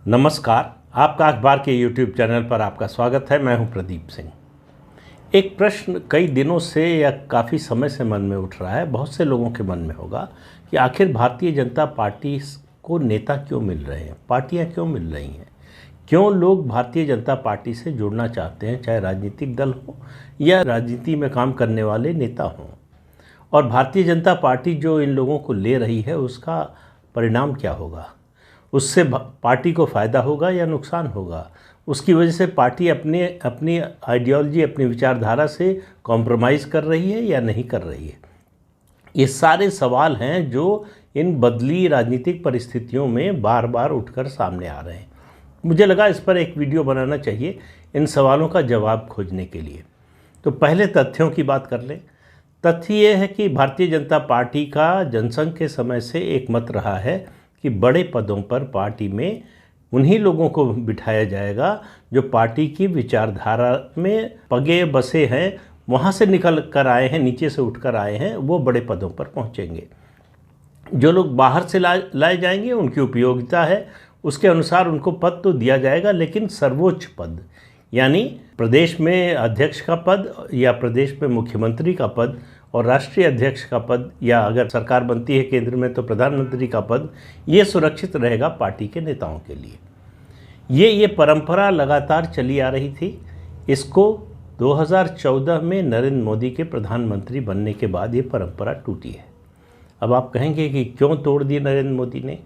नमस्कार। आपका अखबार के YouTube चैनल पर आपका स्वागत है। मैं हूं प्रदीप सिंह। एक प्रश्न कई दिनों से या काफ़ी समय से मन में उठ रहा है, बहुत से लोगों के मन में होगा कि आखिर भारतीय जनता पार्टी को नेता क्यों मिल रहे हैं, पार्टियां क्यों मिल रही हैं, क्यों लोग भारतीय जनता पार्टी से जुड़ना चाहते हैं, चाहे राजनीतिक दल हो या राजनीति में काम करने वाले नेता हों। और भारतीय जनता पार्टी जो इन लोगों को ले रही है उसका परिणाम क्या होगा, उससे पार्टी को फ़ायदा होगा या नुकसान होगा, उसकी वजह से पार्टी अपनी आइडियोलॉजी, अपनी विचारधारा से कॉम्प्रोमाइज़ कर रही है या नहीं कर रही है। ये सारे सवाल हैं जो इन बदली राजनीतिक परिस्थितियों में बार बार उठकर सामने आ रहे हैं। मुझे लगा इस पर एक वीडियो बनाना चाहिए इन सवालों का जवाब खोजने के लिए। तो पहले तथ्यों की बात कर लें। तथ्य ये है कि भारतीय जनता पार्टी का जनसंघ के समय से एक मत रहा है कि बड़े पदों पर पार्टी में उन्हीं लोगों को बिठाया जाएगा जो पार्टी की विचारधारा में पगे बसे हैं, वहाँ से निकल कर आए हैं, नीचे से उठकर आए हैं, वो बड़े पदों पर पहुँचेंगे। जो लोग बाहर से लाए जाएंगे उनकी उपयोगिता है, उसके अनुसार उनको पद तो दिया जाएगा, लेकिन सर्वोच्च पद यानी प्रदेश में अध्यक्ष का पद या प्रदेश में मुख्यमंत्री का पद और राष्ट्रीय अध्यक्ष का पद, या अगर सरकार बनती है केंद्र में तो प्रधानमंत्री का पद, ये सुरक्षित रहेगा पार्टी के नेताओं के लिए। ये परंपरा लगातार चली आ रही थी। इसको 2014 में नरेंद्र मोदी के प्रधानमंत्री बनने के बाद ये परंपरा टूटी है। अब आप कहेंगे कि क्यों तोड़ दी नरेंद्र मोदी ने,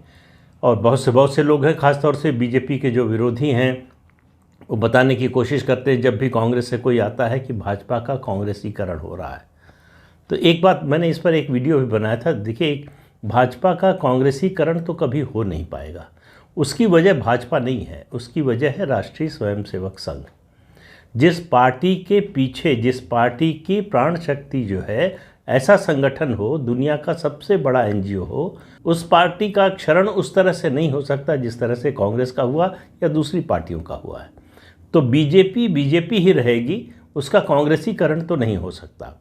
और बहुत से लोग हैं, खासतौर से बीजेपी के जो विरोधी हैं, वो बताने की कोशिश करते हैं जब भी कांग्रेस से कोई आता है कि भाजपा का कांग्रेसीकरण हो रहा है। तो एक बात, मैंने इस पर एक वीडियो भी बनाया था। देखिए, भाजपा का कांग्रेसीकरण तो कभी हो नहीं पाएगा। उसकी वजह भाजपा नहीं है, उसकी वजह है राष्ट्रीय स्वयंसेवक संघ। जिस पार्टी के पीछे, जिस पार्टी की प्राण शक्ति जो है, ऐसा संगठन हो, दुनिया का सबसे बड़ा एनजीओ हो, उस पार्टी का क्षरण उस तरह से नहीं हो सकता जिस तरह से कांग्रेस का हुआ या दूसरी पार्टियों का हुआ है। तो बीजेपी ही रहेगी, उसका कांग्रेसीकरण तो नहीं हो सकता।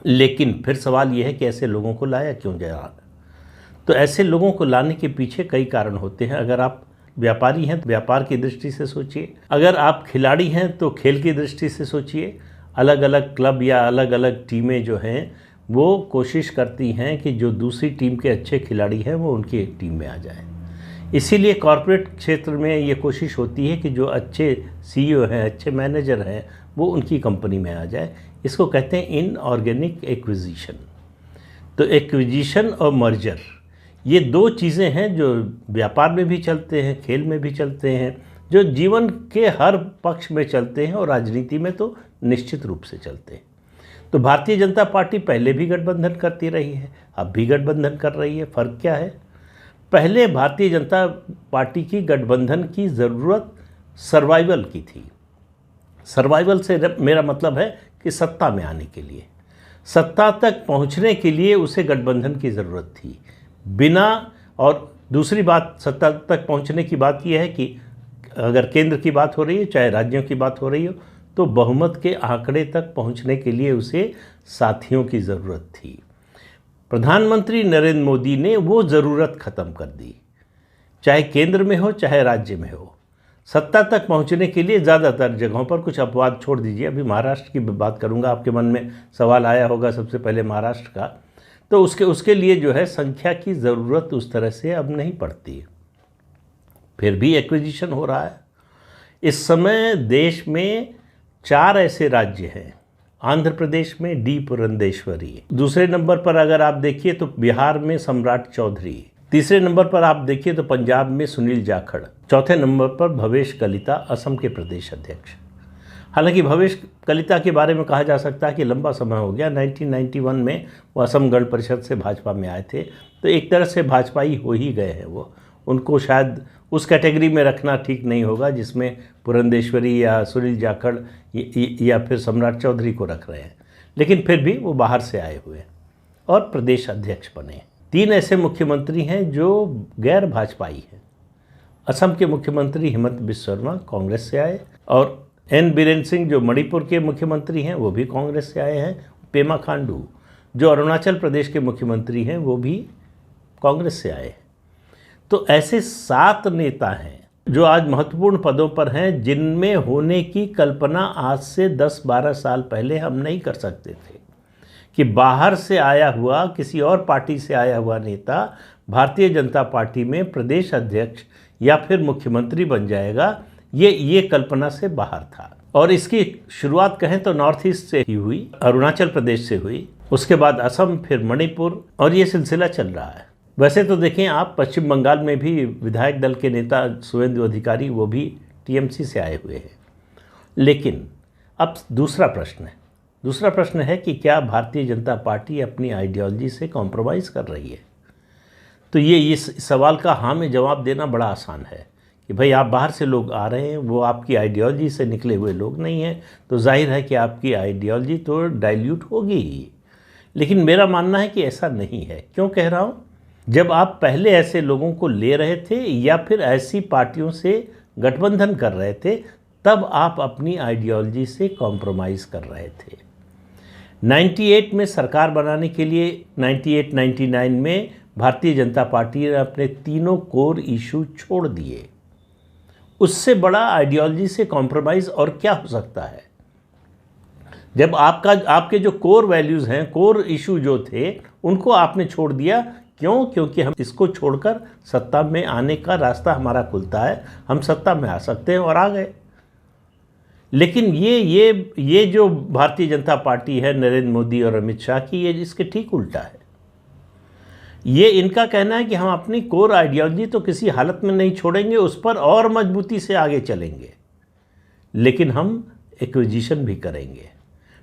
लेकिन फिर सवाल यह है कि ऐसे लोगों को लाया क्यों जा रहा है। तो ऐसे लोगों को लाने के पीछे कई कारण होते हैं। अगर आप व्यापारी हैं तो व्यापार की दृष्टि से सोचिए, अगर आप खिलाड़ी हैं तो खेल की दृष्टि से सोचिए। अलग अलग क्लब या अलग अलग टीमें जो हैं वो कोशिश करती हैं कि जो दूसरी टीम के अच्छे खिलाड़ी हैं वो उनकी एक टीम में आ जाए। इसीलिए कॉरपोरेट क्षेत्र में ये कोशिश होती है कि जो अच्छे सीईओ हैं, अच्छे मैनेजर हैं, वो उनकी कंपनी में आ जाए। इसको कहते हैं इनऑर्गेनिक एक्विजिशन। तो एक्विजिशन और मर्जर, ये दो चीज़ें हैं जो व्यापार में भी चलते हैं, खेल में भी चलते हैं, जो जीवन के हर पक्ष में चलते हैं और राजनीति में तो निश्चित रूप से चलते हैं। तो भारतीय जनता पार्टी पहले भी गठबंधन करती रही है, अब भी गठबंधन कर रही है। फ़र्क क्या है? पहले भारतीय जनता पार्टी की गठबंधन की ज़रूरत सर्वाइवल की थी। सर्वाइवल से मेरा मतलब है कि सत्ता में आने के लिए, सत्ता तक पहुंचने के लिए उसे गठबंधन की ज़रूरत थी। बिना, और दूसरी बात सत्ता तक पहुंचने की बात यह है कि अगर केंद्र की बात हो रही है, चाहे राज्यों की बात हो रही हो, तो बहुमत के आंकड़े तक पहुंचने के लिए उसे साथियों की ज़रूरत थी। प्रधानमंत्री नरेंद्र मोदी ने वो ज़रूरत ख़त्म कर दी। चाहे केंद्र में हो चाहे राज्य में हो, सत्ता तक पहुंचने के लिए ज़्यादातर जगहों पर, कुछ अपवाद छोड़ दीजिए, अभी महाराष्ट्र की बात करूंगा, आपके मन में सवाल आया होगा सबसे पहले महाराष्ट्र का, तो उसके लिए जो है संख्या की ज़रूरत उस तरह से अब नहीं पड़ती है। फिर भी एक्विजिशन हो रहा है। इस समय देश में 4 ऐसे राज्य हैं। आंध्र प्रदेश में डी पुरंदेश्वरी, दूसरे नंबर पर अगर आप देखिए तो बिहार में सम्राट चौधरी, तीसरे नंबर पर आप देखिए तो पंजाब में सुनील जाखड़, चौथे नंबर पर भवेश कलिता, असम के प्रदेश अध्यक्ष। हालांकि भवेश कलिता के बारे में कहा जा सकता है कि लंबा समय हो गया, 1991 में वो असम गण परिषद से भाजपा में आए थे, तो एक तरह से भाजपाई हो ही गए हैं वो। उनको शायद उस कैटेगरी में रखना ठीक नहीं होगा जिसमें पुरंदेश्वरी या सुनील जाखड़ या फिर सम्राट चौधरी को रख रहे हैं, लेकिन फिर भी वो बाहर से आए हुए और प्रदेश अध्यक्ष बने। 3 ऐसे मुख्यमंत्री हैं जो गैर भाजपाई हैं। असम के मुख्यमंत्री हिमंत बिस्वा शर्मा कांग्रेस से आए, और एन बीरेन सिंह जो मणिपुर के मुख्यमंत्री हैं वो भी कांग्रेस से आए हैं। पेमा खांडू जो अरुणाचल प्रदेश के मुख्यमंत्री हैं वो भी कांग्रेस से आए हैं। तो ऐसे 7 नेता हैं जो आज महत्वपूर्ण पदों पर हैं, जिनमें होने की कल्पना आज से 10-12 साल पहले हम नहीं कर सकते थे कि बाहर से आया हुआ, किसी और पार्टी से आया हुआ नेता भारतीय जनता पार्टी में प्रदेश अध्यक्ष या फिर मुख्यमंत्री बन जाएगा। ये कल्पना से बाहर था। और इसकी शुरुआत कहें तो नॉर्थ ईस्ट से ही हुई, अरुणाचल प्रदेश से हुई, उसके बाद असम, फिर मणिपुर, और ये सिलसिला चल रहा है। वैसे तो देखें आप, पश्चिम बंगाल में भी विधायक दल के नेता शुवेंदु अधिकारी, वो भी टीएमसी से आए हुए हैं। लेकिन अब दूसरा प्रश्न है कि क्या भारतीय जनता पार्टी अपनी आइडियोलॉजी से कॉम्प्रोमाइज़ कर रही है? तो ये इस सवाल का हाँ में जवाब देना बड़ा आसान है कि भाई आप बाहर से लोग आ रहे हैं, वो आपकी आइडियोलॉजी से निकले हुए लोग नहीं हैं, तो जाहिर है कि आपकी आइडियोलॉजी तो डाइल्यूट होगी ही। लेकिन मेरा मानना है कि ऐसा नहीं है। क्यों कह रहा हूँ? जब आप पहले ऐसे लोगों को ले रहे थे या फिर ऐसी पार्टियों से गठबंधन कर रहे थे, तब आप अपनी आइडियोलॉजी से कॉम्प्रोमाइज़ कर रहे थे। 98 में सरकार बनाने के लिए 98-99 में भारतीय जनता पार्टी ने अपने तीनों कोर इशू छोड़ दिए। उससे बड़ा आइडियोलॉजी से कॉम्प्रोमाइज़ और क्या हो सकता है? जब आपके जो कोर वैल्यूज़ हैं, कोर इशू जो थे, उनको आपने छोड़ दिया। क्यों? क्योंकि हम इसको छोड़कर सत्ता में आने का रास्ता हमारा खुलता है, हम सत्ता में आ सकते हैं, और आ गए। लेकिन ये जो भारतीय जनता पार्टी है नरेंद्र मोदी और अमित शाह की, ये इसके ठीक उल्टा है। ये इनका कहना है कि हम अपनी कोर आइडियोलॉजी तो किसी हालत में नहीं छोड़ेंगे, उस पर और मजबूती से आगे चलेंगे, लेकिन हम एक्विजिशन भी करेंगे,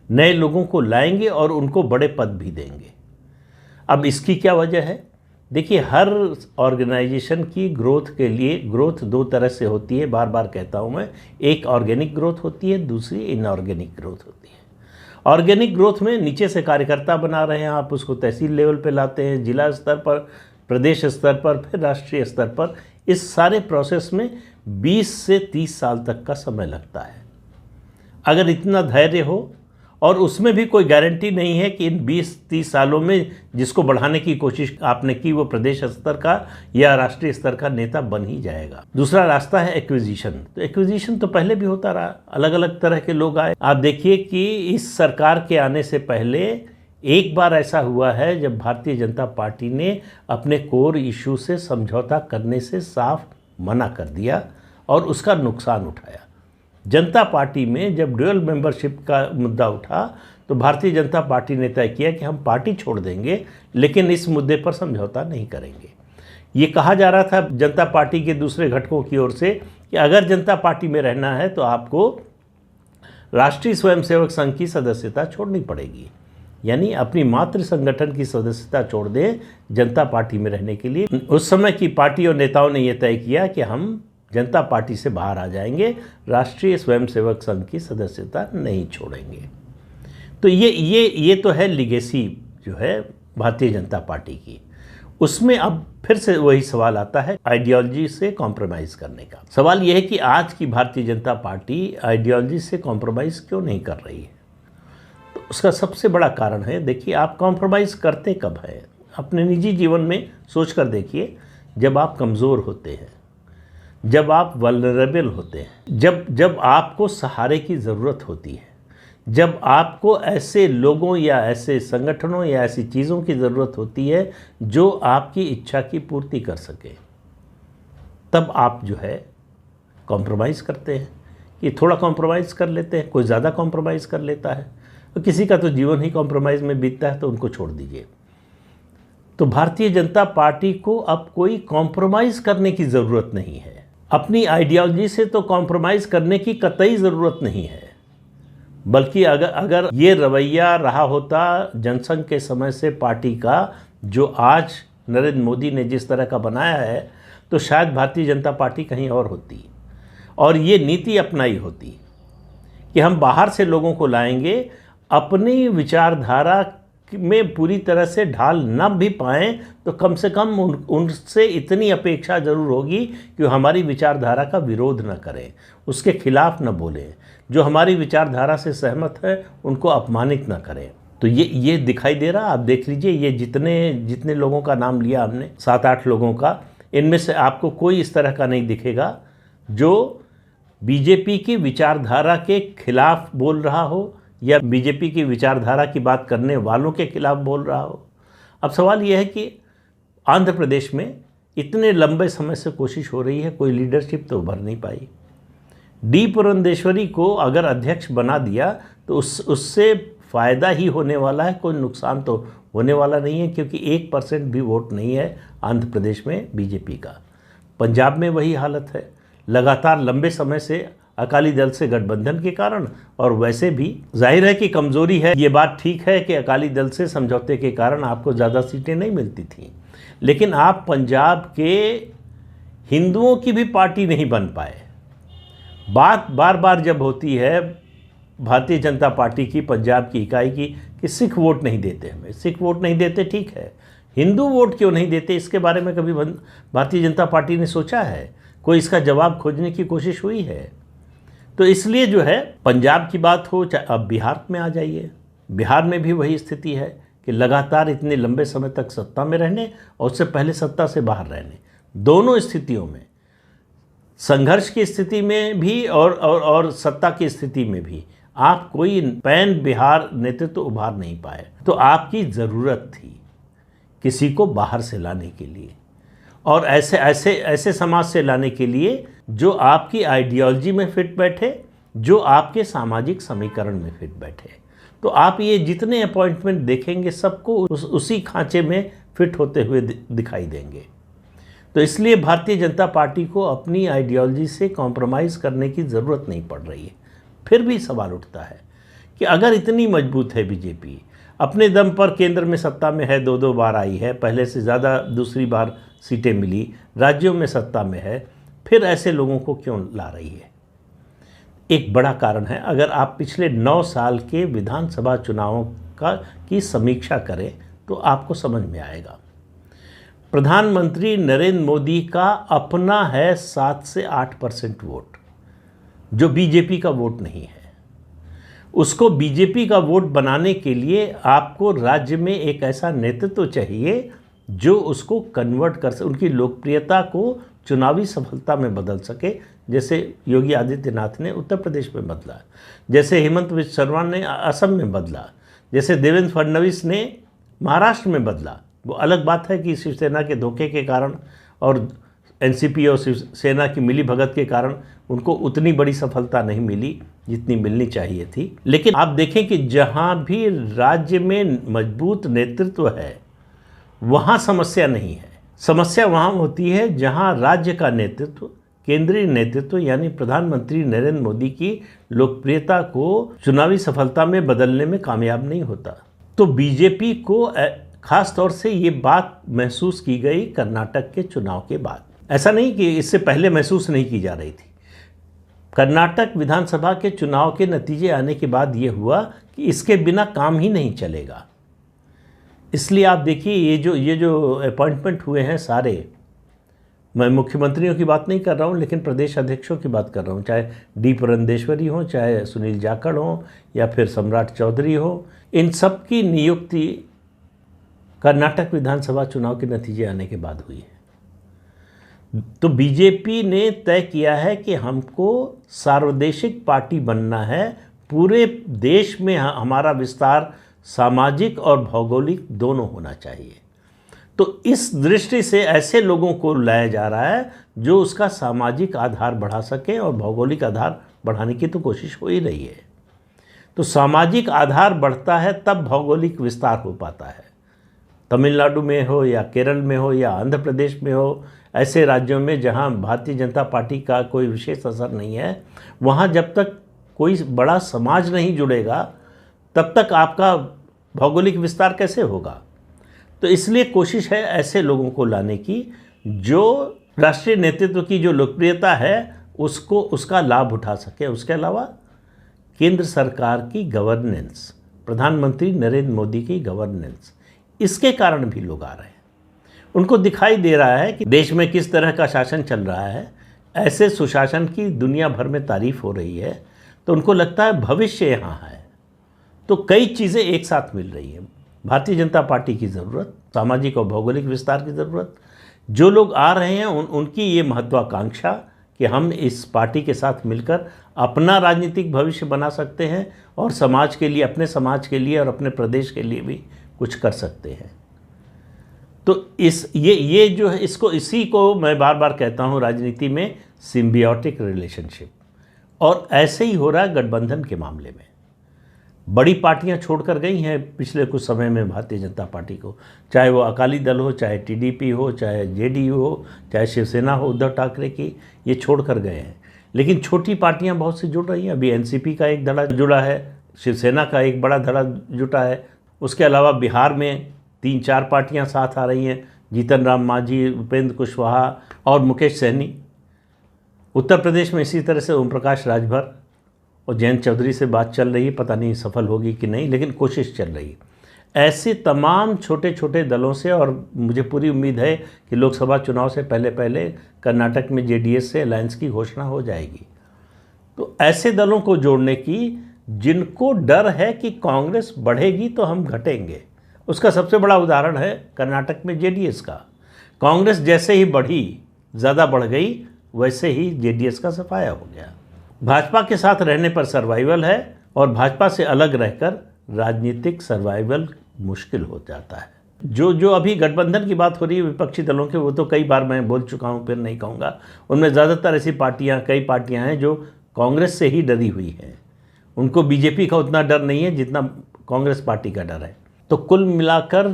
नए लोगों को लाएंगे और उनको बड़े पद भी देंगे। अब इसकी क्या वजह है? देखिए, हर ऑर्गेनाइजेशन की ग्रोथ के लिए, ग्रोथ दो तरह से होती है, बार बार कहता हूँ मैं। एक ऑर्गेनिक ग्रोथ होती है, दूसरी इनऑर्गेनिक ग्रोथ होती है। ऑर्गेनिक ग्रोथ में नीचे से कार्यकर्ता बना रहे हैं, आप उसको तहसील लेवल पे लाते हैं, जिला स्तर पर, प्रदेश स्तर पर, फिर राष्ट्रीय स्तर पर। इस सारे प्रोसेस में 20 से 30 साल तक का समय लगता है। अगर इतना धैर्य हो, और उसमें भी कोई गारंटी नहीं है कि इन 20-30 सालों में जिसको बढ़ाने की कोशिश आपने की, वो प्रदेश स्तर का या राष्ट्रीय स्तर का नेता बन ही जाएगा। दूसरा रास्ता है एक्विजिशन। तो एक्विजिशन तो पहले भी होता रहा, अलग अलग तरह के लोग आए। आप देखिए कि इस सरकार के आने से पहले एक बार ऐसा हुआ है जब भारतीय जनता पार्टी ने अपने कोर इशू से समझौता करने से साफ मना कर दिया और उसका नुकसान उठाया। जनता पार्टी में जब ड्यूअल मेंबरशिप का मुद्दा उठा, तो भारतीय जनता पार्टी ने तय किया कि हम पार्टी छोड़ देंगे, लेकिन इस मुद्दे पर समझौता नहीं करेंगे। ये कहा जा रहा था जनता पार्टी के दूसरे घटकों की ओर से कि अगर जनता पार्टी में रहना है तो आपको राष्ट्रीय स्वयंसेवक संघ की सदस्यता छोड़नी पड़ेगी, यानी अपनी मातृ संगठन की सदस्यता छोड़ दें जनता पार्टी में रहने के लिए। उस समय की पार्टी और नेताओं ने यह तय किया कि हम जनता पार्टी से बाहर आ जाएंगे, राष्ट्रीय स्वयंसेवक संघ की सदस्यता नहीं छोड़ेंगे। तो ये तो है लिगेसी जो है भारतीय जनता पार्टी की। उसमें अब फिर से वही सवाल आता है आइडियोलॉजी से कॉम्प्रोमाइज़ करने का। सवाल यह है कि आज की भारतीय जनता पार्टी आइडियोलॉजी से कॉम्प्रोमाइज़ क्यों नहीं कर रही है? तो उसका सबसे बड़ा कारण है, देखिए, आप कॉम्प्रोमाइज़ करते कब है? अपने निजी जीवन में सोच कर देखिए। जब आप कमज़ोर होते हैं, जब आप वल्नरेबल होते हैं, जब आपको सहारे की ज़रूरत होती है, जब आपको ऐसे लोगों या ऐसे संगठनों या ऐसी चीज़ों की ज़रूरत होती है जो आपकी इच्छा की पूर्ति कर सके, तब आप जो है कॉम्प्रोमाइज़ करते हैं। कि थोड़ा कॉम्प्रोमाइज़ कर लेते हैं, कोई ज़्यादा कॉम्प्रोमाइज़ कर लेता है, तो किसी का तो जीवन ही कॉम्प्रोमाइज़ में बीतता है, तो उनको छोड़ दीजिए। तो भारतीय जनता पार्टी को अब कोई कॉम्प्रोमाइज़ करने की ज़रूरत नहीं है। अपनी आइडियोलॉजी से तो कॉम्प्रोमाइज़ करने की कतई ज़रूरत नहीं है। बल्कि अगर ये रवैया रहा होता जनसंघ के समय से पार्टी का, जो आज नरेंद्र मोदी ने जिस तरह का बनाया है, तो शायद भारतीय जनता पार्टी कहीं और होती और ये नीति अपनाई होती कि हम बाहर से लोगों को लाएंगे, अपनी विचारधारा में पूरी तरह से ढाल न भी पाएँ तो कम से कम उनसे इतनी अपेक्षा ज़रूर होगी कि वो हमारी विचारधारा का विरोध न करें, उसके खिलाफ न बोलें, जो हमारी विचारधारा से सहमत है उनको अपमानित न करें। तो ये दिखाई दे रहा। आप देख लीजिए, ये जितने लोगों का नाम लिया हमने, 7-8 लोगों का, इनमें से आपको कोई इस तरह का नहीं दिखेगा जो बीजेपी की विचारधारा के खिलाफ बोल रहा हो या बीजेपी की विचारधारा की बात करने वालों के खिलाफ बोल रहा हो। अब सवाल यह है कि आंध्र प्रदेश में इतने लंबे समय से कोशिश हो रही है, कोई लीडरशिप तो उभर नहीं पाई। डी पुरंदेश्वरी को अगर अध्यक्ष बना दिया तो उससे फ़ायदा ही होने वाला है, कोई नुकसान तो होने वाला नहीं है, क्योंकि 1% भी वोट नहीं है आंध्र प्रदेश में बीजेपी का। पंजाब में वही हालत है, लगातार लंबे समय से अकाली दल से गठबंधन के कारण, और वैसे भी जाहिर है कि कमज़ोरी है। ये बात ठीक है कि अकाली दल से समझौते के कारण आपको ज़्यादा सीटें नहीं मिलती थीं, लेकिन आप पंजाब के हिंदुओं की भी पार्टी नहीं बन पाए। बात बार बार जब होती है भारतीय जनता पार्टी की, पंजाब की इकाई की, कि सिख वोट नहीं देते हमें, सिख वोट नहीं देते, ठीक है, हिंदू वोट क्यों नहीं देते, इसके बारे में कभी भारतीय जनता पार्टी ने सोचा है? कोई इसका जवाब खोजने की कोशिश हुई है? तो इसलिए जो है, पंजाब की बात हो, चाहे अब बिहार में आ जाइए, बिहार में भी वही स्थिति है कि लगातार इतने लंबे समय तक सत्ता में रहने और उससे पहले सत्ता से बाहर रहने, दोनों स्थितियों में, संघर्ष की स्थिति में भी और सत्ता की स्थिति में भी आप कोई पैन बिहार नेतृत्व उभार नहीं पाए। तो आपकी ज़रूरत थी किसी को बाहर से लाने के लिए, और ऐसे समाज से लाने के लिए जो आपकी आइडियोलॉजी में फिट बैठे, जो आपके सामाजिक समीकरण में फिट बैठे। तो आप ये जितने अपॉइंटमेंट देखेंगे सबको उसी खांचे में फिट होते हुए दिखाई देंगे। तो इसलिए भारतीय जनता पार्टी को अपनी आइडियोलॉजी से कॉम्प्रोमाइज़ करने की ज़रूरत नहीं पड़ रही है। फिर भी सवाल उठता है कि अगर इतनी मजबूत है बीजेपी, अपने दम पर केंद्र में सत्ता में है, 2 बार आई है, पहले से ज़्यादा दूसरी बार सीटें मिली, राज्यों में सत्ता में है, फिर ऐसे लोगों को क्यों ला रही है? एक बड़ा कारण है, अगर आप पिछले 9 साल के विधानसभा चुनावों की समीक्षा करें तो आपको समझ में आएगा। प्रधानमंत्री नरेंद्र मोदी का अपना है 7 से 8% वोट, जो बीजेपी का वोट नहीं है। उसको बीजेपी का वोट बनाने के लिए आपको राज्य में एक ऐसा नेतृत्व चाहिए जो उसको कन्वर्ट कर सके, उनकी लोकप्रियता को चुनावी सफलता में बदल सके, जैसे योगी आदित्यनाथ ने उत्तर प्रदेश में बदला, जैसे हेमंत बिस्वा शर्मा ने असम में बदला, जैसे देवेंद्र फडणवीस ने महाराष्ट्र में बदला। वो अलग बात है कि शिवसेना के धोखे के कारण और एनसीपी और शिवसेना की मिली भगत के कारण उनको उतनी बड़ी सफलता नहीं मिली जितनी मिलनी चाहिए थी। लेकिन आप देखें कि जहां भी राज्य में मजबूत नेतृत्व है वहां समस्या नहीं है। समस्या वहां होती है जहां राज्य का नेतृत्व, केंद्रीय नेतृत्व यानी प्रधानमंत्री नरेंद्र मोदी की लोकप्रियता को चुनावी सफलता में बदलने में कामयाब नहीं होता। तो बीजेपी को खास तौर से ये बात महसूस की गई कर्नाटक के चुनाव के बाद। ऐसा नहीं कि इससे पहले महसूस नहीं की जा रही थी। कर्नाटक विधानसभा के चुनाव के नतीजे आने के बाद ये हुआ कि इसके बिना काम ही नहीं चलेगा। इसलिए आप देखिए ये जो अपॉइंटमेंट हुए हैं सारे, मैं मुख्यमंत्रियों की बात नहीं कर रहा हूँ, लेकिन प्रदेश अध्यक्षों की बात कर रहा हूँ, चाहे डी पुरंदेश्वरी हो, चाहे सुनील जाखड़ हो, या फिर सम्राट चौधरी हो, इन सब की नियुक्ति कर्नाटक विधानसभा चुनाव के नतीजे आने के बाद हुई है। तो बीजेपी ने तय किया है कि हमको सार्वदेशिक पार्टी बनना है, पूरे देश में हमारा विस्तार सामाजिक और भौगोलिक दोनों होना चाहिए। तो इस दृष्टि से ऐसे लोगों को लाया जा रहा है जो उसका सामाजिक आधार बढ़ा सके, और भौगोलिक आधार बढ़ाने की तो कोशिश हो ही रही है। तो सामाजिक आधार बढ़ता है तब भौगोलिक विस्तार हो पाता है। तमिलनाडु में हो या केरल में हो या आंध्र प्रदेश में हो, ऐसे राज्यों में जहां भारतीय जनता पार्टी का कोई विशेष असर नहीं है, वहां जब तक कोई बड़ा समाज नहीं जुड़ेगा तब तक आपका भौगोलिक विस्तार कैसे होगा। तो इसलिए कोशिश है ऐसे लोगों को लाने की जो राष्ट्रीय नेतृत्व की जो लोकप्रियता है उसको उसका लाभ उठा सके। उसके अलावा केंद्र सरकार की गवर्नेंस, प्रधानमंत्री नरेंद्र मोदी की गवर्नेंस, इसके कारण भी लोग आ रहे हैं। उनको दिखाई दे रहा है कि देश में किस तरह का शासन चल रहा है, ऐसे सुशासन की दुनिया भर में तारीफ हो रही है, तो उनको लगता है भविष्य यहाँ है। तो कई चीज़ें एक साथ मिल रही हैं। भारतीय जनता पार्टी की ज़रूरत, सामाजिक और भौगोलिक विस्तार की ज़रूरत, जो लोग आ रहे हैं उनकी ये महत्वाकांक्षा कि हम इस पार्टी के साथ मिलकर अपना राजनीतिक भविष्य बना सकते हैं और समाज के लिए, अपने समाज के लिए और अपने प्रदेश के लिए भी कुछ कर सकते हैं। तो ये जो है, इसी को मैं बार बार कहता हूँ राजनीति में सिम्बियोटिक रिलेशनशिप। और ऐसे ही हो रहा है गठबंधन के मामले में। बड़ी पार्टियां छोड़कर गई हैं पिछले कुछ समय में भारतीय जनता पार्टी को, चाहे वो अकाली दल हो, चाहे टीडीपी हो, चाहे जेडीयू हो, चाहे शिवसेना हो उद्धव ठाकरे की, ये छोड़कर गए हैं। लेकिन छोटी पार्टियां बहुत सी जुड़ रही हैं। अभी एनसीपी का एक धड़ा जुड़ा है, शिवसेना का एक बड़ा धड़ा जुटा है। उसके अलावा बिहार में 3-4 पार्टियां साथ आ रही हैं, जीतन राम मांझी, उपेंद्र कुशवाहा और मुकेश सहनी। उत्तर प्रदेश में इसी तरह से ओम प्रकाश राजभर और जयंत चौधरी से बात चल रही है, पता नहीं सफल होगी कि नहीं, लेकिन कोशिश चल रही है। ऐसे तमाम छोटे छोटे दलों से, और मुझे पूरी उम्मीद है कि लोकसभा चुनाव से पहले पहले कर्नाटक में जेडीएस से अलायंस की घोषणा हो जाएगी। तो ऐसे दलों को जोड़ने की, जिनको डर है कि कांग्रेस बढ़ेगी तो हम घटेंगे, उसका सबसे बड़ा उदाहरण है कर्नाटक में जेडीएस का। कांग्रेस जैसे ही बढ़ी, ज़्यादा बढ़ गई, वैसे ही जेडीएस का सफाया हो गया। भाजपा के साथ रहने पर सर्वाइवल है, और भाजपा से अलग रहकर राजनीतिक सर्वाइवल मुश्किल हो जाता है। जो अभी गठबंधन की बात हो रही है विपक्षी दलों के, वो तो कई बार मैं बोल चुका हूँ, फिर नहीं कहूँगा। उनमें ज़्यादातर ऐसी कई पार्टियाँ हैं जो कांग्रेस से ही डरी हुई हैं। उनको बीजेपी का उतना डर नहीं है जितना कांग्रेस पार्टी का डर है। तो कुल मिलाकर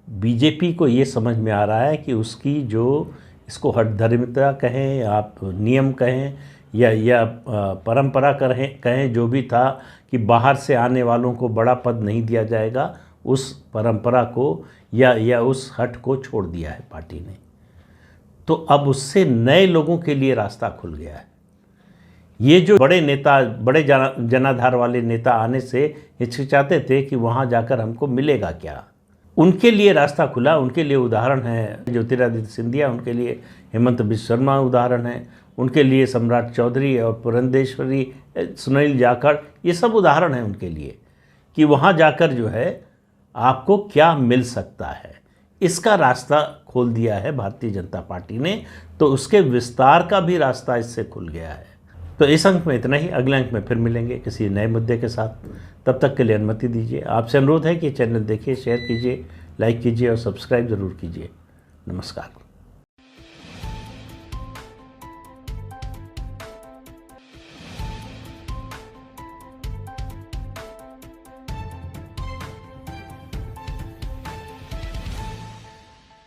बीजेपी को ये समझ में आ रहा है कि उसकी जो, इसको हठधर्मिता कहें, आप नियम कहें या परंपरा कहें, जो भी था कि बाहर से आने वालों को बड़ा पद नहीं दिया जाएगा, उस परंपरा को या उस हट को छोड़ दिया है पार्टी ने। तो अब उससे नए लोगों के लिए रास्ता खुल गया है। ये जो बड़े नेता, बड़े जनाधार वाले नेता आने से हिचकिचाते थे कि वहाँ जाकर हमको मिलेगा क्या, उनके लिए रास्ता खुला। उनके लिए उदाहरण है ज्योतिरादित्य सिंधिया, उनके लिए हेमंत बिश्व शर्मा उदाहरण है, उनके लिए सम्राट चौधरी और पुरंदेश्वरी, सुनील जाखड़, ये सब उदाहरण हैं उनके लिए कि वहाँ जाकर जो है आपको क्या मिल सकता है। इसका रास्ता खोल दिया है भारतीय जनता पार्टी ने, तो उसके विस्तार का भी रास्ता इससे खुल गया है। तो इस अंक में इतना ही। अगले अंक में फिर मिलेंगे किसी नए मुद्दे के साथ। तब तक के लिए अनुमति दीजिए। आपसे अनुरोध है कि चैनल देखिए, शेयर कीजिए, लाइक कीजिए और सब्सक्राइब ज़रूर कीजिए। नमस्कार।